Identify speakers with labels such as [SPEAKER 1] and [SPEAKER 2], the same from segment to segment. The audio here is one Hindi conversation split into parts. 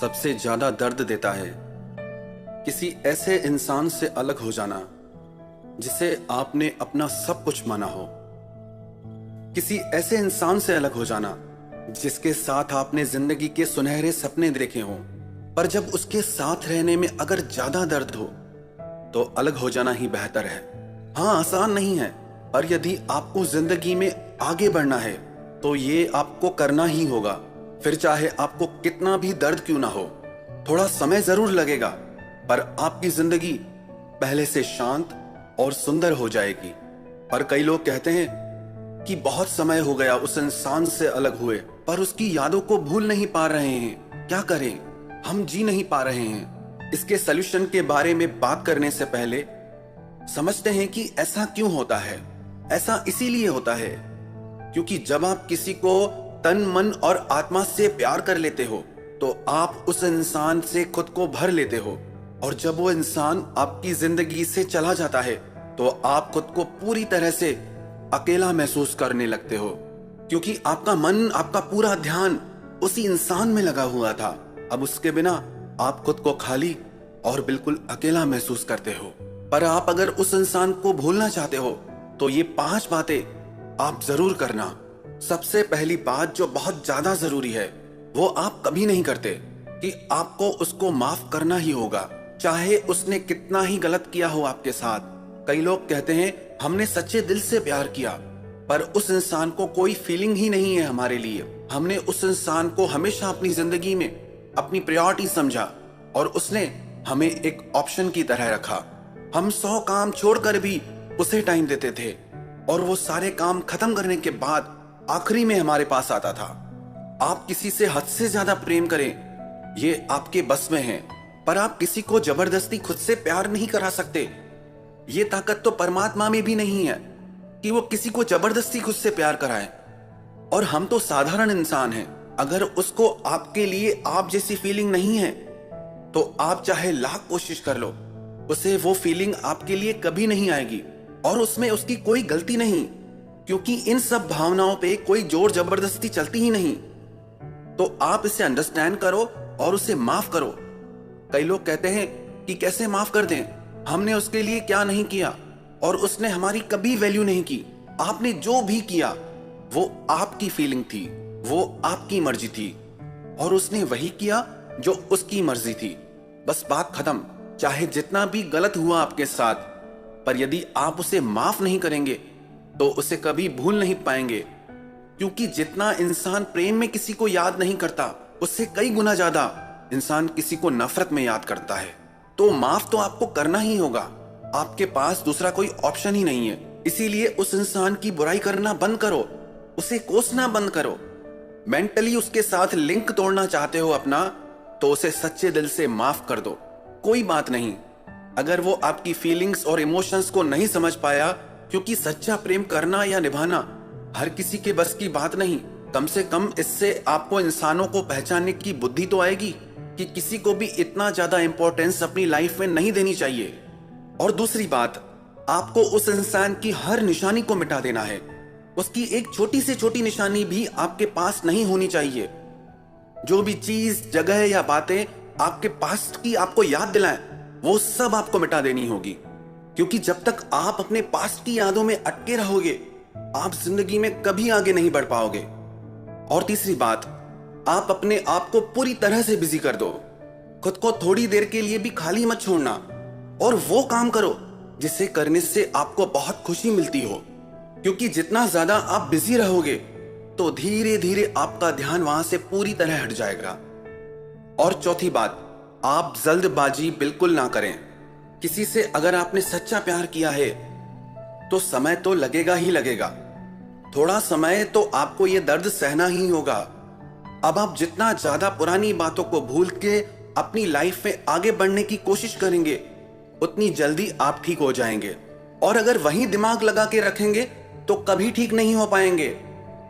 [SPEAKER 1] सबसे ज्यादा दर्द देता है किसी ऐसे इंसान से अलग हो जाना जिसे आपने अपना सब कुछ माना हो। किसी ऐसे इंसान से अलग हो जाना जिसके साथ आपने जिंदगी के सुनहरे सपने देखे हों, पर जब उसके साथ रहने में अगर ज्यादा दर्द हो तो अलग हो जाना ही बेहतर है। हाँ, आसान नहीं है, पर यदि आपको जिंदगी में आगे बढ़ना है तो ये आपको करना ही होगा। फिर चाहे आपको कितना भी दर्द क्यों ना हो, थोड़ा समय जरूर लगेगा, पर आपकी जिंदगी पहले से शांत और सुंदर हो जाएगी। पर कई लोग कहते हैं कि बहुत समय हो गया उस इंसान से अलग हुए, पर उसकी यादों को भूल नहीं पा रहे हैं। क्या करें, हम जी नहीं पा रहे हैं। इसके सलूशन के बारे में बात करने से पहले समझते हैं कि ऐसा क्यों होता है। ऐसा इसीलिए होता है क्योंकि जब आप किसी को तन मन और आत्मा से प्यार कर लेते हो तो आप उस इंसान से खुद को भर लेते हो, और जब वो इंसान आपकी जिंदगी से चला जाता है तो आप खुद को पूरी तरह से अकेला महसूस करने लगते हो, क्योंकि आपका मन, आपका पूरा ध्यान उसी इंसान में लगा हुआ था। अब उसके बिना आप खुद को खाली और बिल्कुल अकेला महसूस करते हो। पर आप अगर उस इंसान को भूलना चाहते हो तो ये 5 बातें आप जरूर करना। सबसे पहली बात जो बहुत ज्यादा जरूरी है वो आप कभी नहीं करते कि आपको उसको माफ करना ही होगा, चाहे उसने कितना ही गलत किया हो आपके साथ। कई लोग कहते हैं हमने सच्चे दिल से प्यार किया, पर उस इंसान को कोई फीलिंग ही नहीं है हमारे लिए। हमने उस इंसान को हमेशा अपनी जिंदगी में अपनी प्रायोरिटी समझा और उसने हमें एक ऑप्शन की तरह रखा। हम 100 काम छोड़कर भी उसे टाइम देते थे और वो सारे काम खत्म करने के बाद आखिरी में हमारे पास आता था। आप किसी से हद से ज्यादा प्रेम करें ये आपके बस में है, पर आप किसी को जबरदस्ती खुद से प्यार नहीं करा सकते। ये ताकत तो परमात्मा में भी नहीं है कि वो किसी को जबरदस्ती खुद से प्यार कराए। और हम तो साधारण इंसान हैं। अगर उसको आपके लिए आप जैसी फीलिंग नहीं है तो आप चाहे लाख कोशिश कर लो, उसे वो फीलिंग आपके लिए कभी नहीं आएगी। और उसमें उसकी कोई गलती नहीं, क्योंकि इन सब भावनाओं पे कोई जोर जबरदस्ती चलती ही नहीं। तो आप इसे अंडरस्टैंड करो और उसे माफ करो। कई लोग कहते हैं कि कैसे माफ कर दें, हमने उसके लिए क्या नहीं किया और उसने हमारी कभी वैल्यू नहीं की। आपने जो भी किया वो आपकी फीलिंग थी, वो आपकी मर्जी थी, और उसने वही किया जो उसकी मर्जी थी। बस बात खत्म। चाहे जितना भी गलत हुआ आपके साथ, पर यदि आप उसे माफ नहीं करेंगे तो उसे कभी भूल नहीं पाएंगे, क्योंकि जितना इंसान प्रेम में किसी को याद नहीं करता उससे कई गुना ज्यादा इंसान किसी को नफरत में याद करता है। तो माफ तो आपको करना ही होगा, आपके पास दूसरा कोई ऑप्शन ही नहीं है। इसीलिए उस इंसान की बुराई करना बंद करो, उसे कोसना बंद करो। मेंटली उसके साथ लिंक तोड़ना चाहते हो अपना, तो उसे सच्चे दिल से माफ कर दो। कोई बात नहीं अगर वो आपकी फीलिंग्स और इमोशंस को नहीं समझ पाया, क्योंकि सच्चा प्रेम करना या निभाना हर किसी के बस की बात नहीं। कम से कम इससे आपको इंसानों को पहचानने की बुद्धि तो आएगी कि किसी को भी इतना ज्यादा इंपॉर्टेंस अपनी लाइफ में नहीं देनी चाहिए। और दूसरी बात, आपको उस इंसान की हर निशानी को मिटा देना है। उसकी एक छोटी से छोटी निशानी भी आपके पास नहीं होनी चाहिए। जो भी चीज, जगह या बातें आपके पास्ट की आपको याद दिलाएं, वो सब आपको मिटा देनी होगी, क्योंकि जब तक आप अपने पास्ट की यादों में अटके रहोगे आप जिंदगी में कभी आगे नहीं बढ़ पाओगे। और तीसरी बात, आप अपने आप को पूरी तरह से बिजी कर दो। खुद को थोड़ी देर के लिए भी खाली मत छोड़ना, और वो काम करो जिसे करने से आपको बहुत खुशी मिलती हो, क्योंकि जितना ज्यादा आप बिजी रहोगे तो धीरे धीरे आपका ध्यान वहां से पूरी तरह हट जाएगा। और चौथी बात, आप जल्दबाजी बिल्कुल ना करें। किसी से अगर आपने सच्चा प्यार किया है तो समय तो लगेगा ही लगेगा। थोड़ा समय तो आपको ये दर्द सहना ही होगा। अब आप जितना ज्यादा पुरानी बातों को भूल के अपनी लाइफ में आगे बढ़ने की कोशिश करेंगे उतनी जल्दी आप ठीक हो जाएंगे। और अगर वहीं दिमाग लगा के रखेंगे तो कभी ठीक नहीं हो पाएंगे।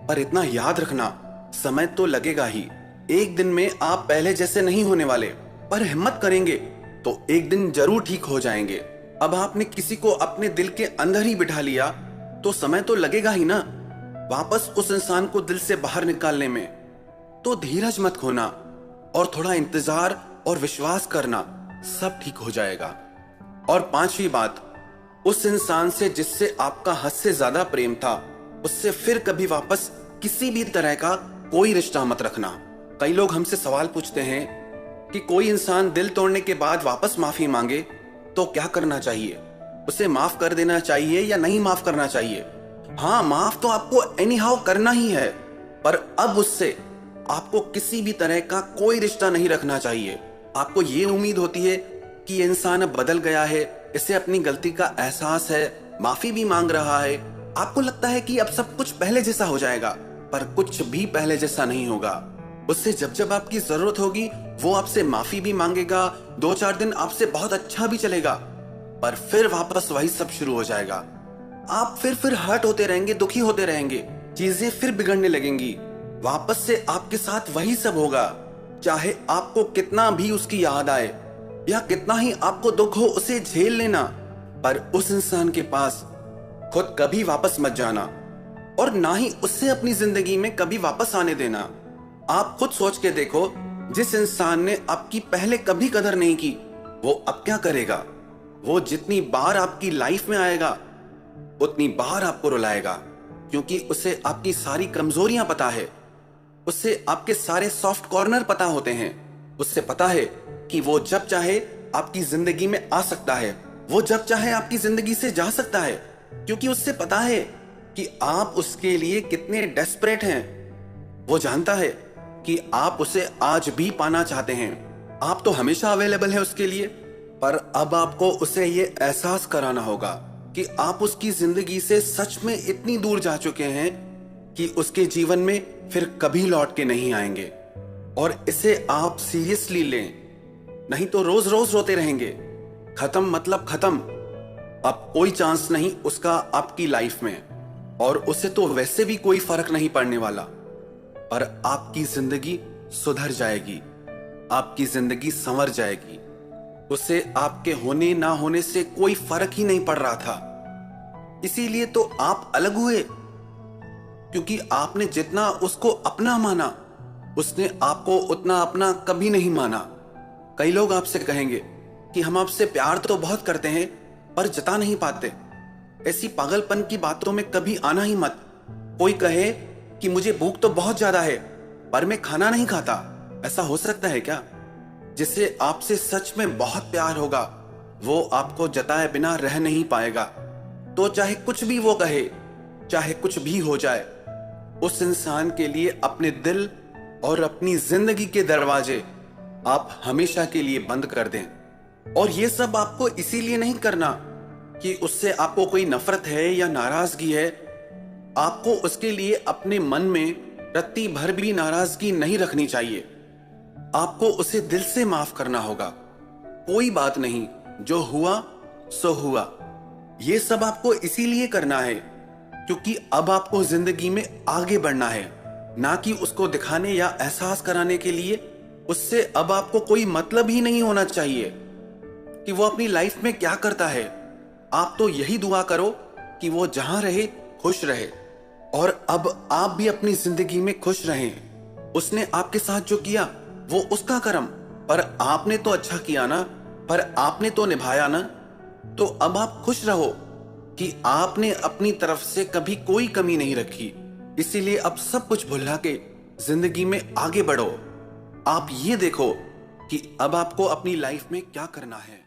[SPEAKER 1] पर इतना याद रखना, समय तो लगेगा ही। एक दिन में आप पहले जैसे नहीं होने वाले, पर हिम्मत करेंगे तो एक दिन जरूर ठीक हो जाएंगे। अब आपने किसी को अपने दिल के अंदर ही बिठा लिया तो समय तो लगेगा ही ना वापस उस इंसान को दिल से बाहर निकालने में। तो धीरज मत खोना, और थोड़ा इंतजार और विश्वास करना, सब ठीक हो जाएगा। और पांचवी बात, उस इंसान से जिससे आपका हद से ज्यादा प्रेम था, उससे फिर कभी वापस किसी भी तरह का कोई रिश्ता मत रखना। कई लोग हमसे सवाल पूछते हैं कि कोई इंसान दिल तोड़ने के बाद वापस माफी मांगे तो क्या करना चाहिए, उसे माफ कर देना चाहिए या नहीं माफ करना चाहिए। हाँ, माफ तो आपको एनी हाउ करना ही है, पर अब उससे आपको किसी भी तरह का कोई रिश्ता नहीं रखना चाहिए। आपको ये उम्मीद होती है कि ये इंसान अब बदल गया है, इसे अपनी गलती का एहसास है, माफी भी मांग रहा है। आपको लगता है कि अब सब कुछ पहले जैसा हो जाएगा, पर कुछ भी पहले जैसा नहीं होगा। उससे जब जब आपकी जरूरत होगी वो आपसे माफी भी मांगेगा, 2-4 दिन आपसे बहुत अच्छा भी चलेगा, पर फिर वापस वही सब शुरू हो जाएगा। आप फिर हर्ट होते रहेंगे, दुखी होते रहेंगे, चीजें फिर बिगड़ने लगेंगी, वापस से आपके साथ वही सब होगा। चाहे आपको कितना भी उसकी याद आए या कितना ही आपको दुख हो, उसे झेल लेना, पर उस इंसान के पास खुद कभी वापस मत जाना और ना ही उससे अपनी जिंदगी में कभी वापस आने देना। आप खुद सोच के देखो, जिस इंसान ने आपकी पहले कभी कदर नहीं की, वो अब क्या करेगा? वो जितनी बार आपकी लाइफ में आएगा उतनी बार आपको रुलाएगा, क्योंकि उसे आपकी सारी कमजोरियां पता है, उससे आपके सारे सॉफ्ट कॉर्नर पता होते हैं। उससे पता है कि वो जब चाहे आपकी जिंदगी में आ सकता है, वो जब चाहे आपकी जिंदगी से जा सकता है, क्योंकि उससे पता है कि आप उसके लिए कितने डेस्परेट हैं। वो जानता है कि आप उसे आज भी पाना चाहते हैं, आप तो हमेशा अवेलेबल है उसके लिए, पर अब आपको उसे ये एहसास कराना होगा कि आप उसकी जिंदगी से सच में इतनी दूर जा चुके हैं कि उसके जीवन में फिर कभी लौट के नहीं आएंगे। और इसे आप सीरियसली लें, नहीं तो रोज रोज रोते रहेंगे। खत्म मतलब खत्म, अब कोई चांस नहीं उसका आपकी लाइफ में, और उसे तो वैसे भी कोई फर्क नहीं पड़ने वाला। पर आपकी जिंदगी सुधर जाएगी, आपकी जिंदगी संवर जाएगी। उसे आपके होने ना होने से कोई फर्क ही नहीं पड़ रहा था, इसीलिए तो आप अलग हुए, क्योंकि आपने जितना उसको अपना माना, उसने आपको उतना अपना कभी नहीं माना। कई लोग आपसे कहेंगे कि हम आपसे प्यार तो बहुत करते हैं पर जता नहीं पाते। ऐसी पागलपन की बातों में कभी आना ही मत। कोई कहे कि मुझे भूख तो बहुत ज्यादा है पर मैं खाना नहीं खाता, ऐसा हो सकता है क्या? जिसे आपसे सच में बहुत प्यार होगा वो आपको जताए बिना रह नहीं पाएगा। तो चाहे कुछ भी वो कहे, चाहे कुछ भी हो जाए, उस इंसान के लिए अपने दिल और अपनी जिंदगी के दरवाजे आप हमेशा के लिए बंद कर दें। और ये सब आपको इसीलिए नहीं करना कि उससे आपको कोई नफरत है या नाराजगी है। आपको उसके लिए अपने मन में रत्ती भर भी नाराजगी नहीं रखनी चाहिए। आपको उसे दिल से माफ करना होगा। कोई बात नहीं, जो हुआ सो हुआ। ये सब आपको इसीलिए करना है क्योंकि अब आपको जिंदगी में आगे बढ़ना है, ना कि उसको दिखाने या एहसास कराने के लिए। उससे अब आपको कोई मतलब ही नहीं होना चाहिए कि वो अपनी लाइफ में क्या करता है। आप तो यही दुआ करो कि वो जहां रहे खुश रहे, और अब आप भी अपनी जिंदगी में खुश रहें। उसने आपके साथ जो किया वो उसका कर्म, पर आपने तो अच्छा किया ना, पर आपने तो निभाया ना। तो अब आप खुश रहो कि आपने अपनी तरफ से कभी कोई कमी नहीं रखी। इसीलिए अब सब कुछ भुला के जिंदगी में आगे बढ़ो। आप ये देखो कि अब आपको अपनी लाइफ में क्या करना है।